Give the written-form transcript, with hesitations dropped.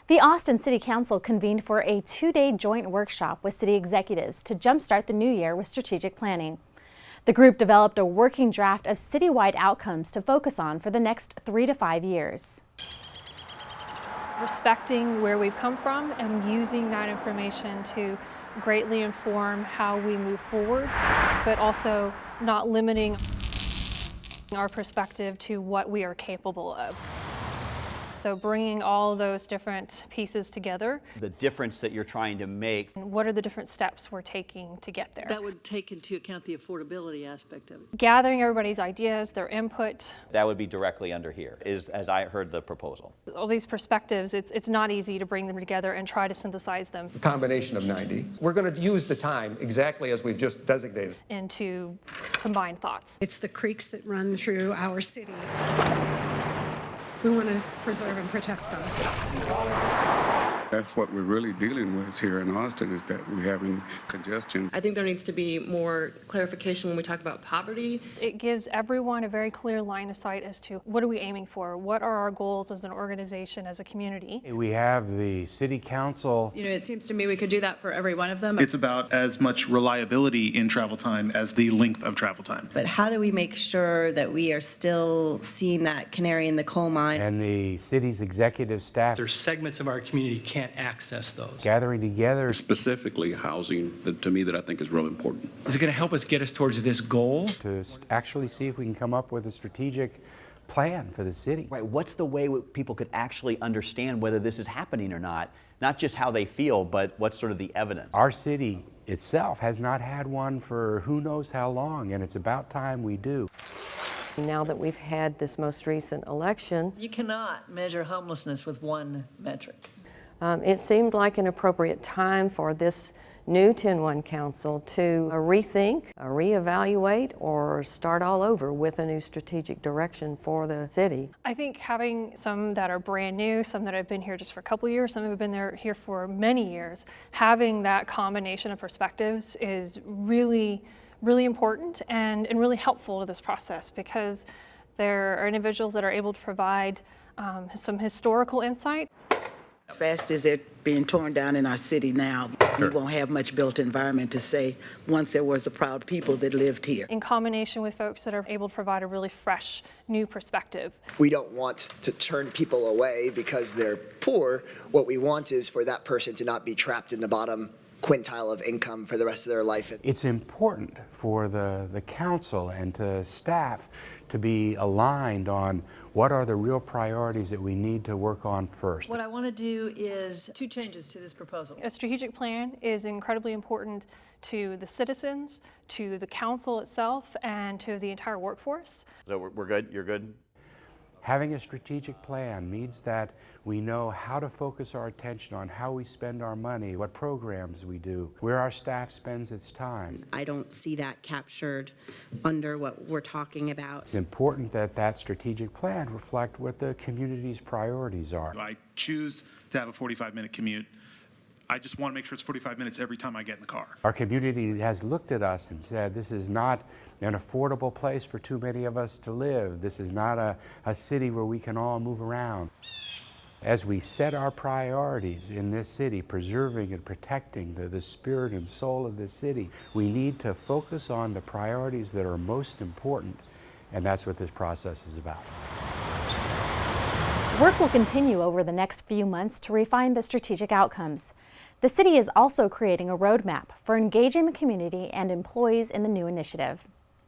The Austin City Council convened for a two-day joint workshop with city executives to jumpstart the new year with strategic planning. The group developed a working draft of citywide outcomes to focus on for the next 3 to 5 years. Respecting where we've come from and using that information to greatly inform how we move forward, but also not limiting our perspective to what we are capable of. So bringing all those different pieces together. The difference that you're trying to make. And what are the different steps we're taking to get there? That would take into account the affordability aspect of it. Gathering everybody's ideas, their input. That would be directly under here, as I heard the proposal. All these perspectives, it's not easy to bring them together and try to synthesize them. A combination of 90. We're going to use the time exactly as we've just designated. Into combined thoughts. It's the creeks that run through our city. We want to preserve and protect them. That's what we're really dealing with here in Austin, is that we're having congestion. I think there needs to be more clarification when we talk about poverty. It gives everyone a very clear line of sight as to what are we aiming for? What are our goals as an organization, as a community? We have the city council. You know, it seems to me we could do that for every one of them. It's about as much reliability in travel time as the length of travel time. But how do we make sure that we are still seeing that canary in the coal mine? And the city's executive staff. There's segments of our community can't access those. Gathering together. Specifically housing, to me, that I think is real important. Is it going to help us get us towards this goal? To actually see if we can come up with a strategic plan for the city. Right, what's the way people could actually understand whether this is happening or not? Not just how they feel, but what's sort of the evidence? Our city itself has not had one for who knows how long, and it's about time we do. Now that we've had this most recent election, you cannot measure homelessness with one metric. It seemed like an appropriate time for this new 10-1 council to rethink, reevaluate, or start all over with a new strategic direction for the city. I think having some that are brand new, some that have been here just for a couple of years, some have been here for many years, having that combination of perspectives is really important and really helpful to this process, because there are individuals that are able to provide some historical insight. As fast as they're being torn down in our city now, we won't have much built environment to say once there was a proud people that lived here. In combination with folks that are able to provide a really fresh, new perspective. We don't want to turn people away because they're poor. What we want is for that person to not be trapped in the bottom quintile of income for the rest of their life. It's important for the council and to staff to be aligned on what are the real priorities that we need to work on first. What I want to do is 2 changes to this proposal. A strategic plan is incredibly important to the citizens, to the council itself, and to the entire workforce. So we're good? You're good? Having a strategic plan means that we know how to focus our attention on how we spend our money, what programs we do, where our staff spends its time. I don't see that captured under what we're talking about. It's important that that strategic plan reflect what the community's priorities are. I choose to have a 45-minute commute. I just want to make sure it's 45 minutes every time I get in the car. Our community has looked at us and said, this is not an affordable place for too many of us to live. This is not a city where we can all move around. As we set our priorities in this city, preserving and protecting the spirit and soul of this city, we need to focus on the priorities that are most important, and that's what this process is about. Work will continue over the next few months to refine the strategic outcomes. The city is also creating a roadmap for engaging the community and employees in the new initiative.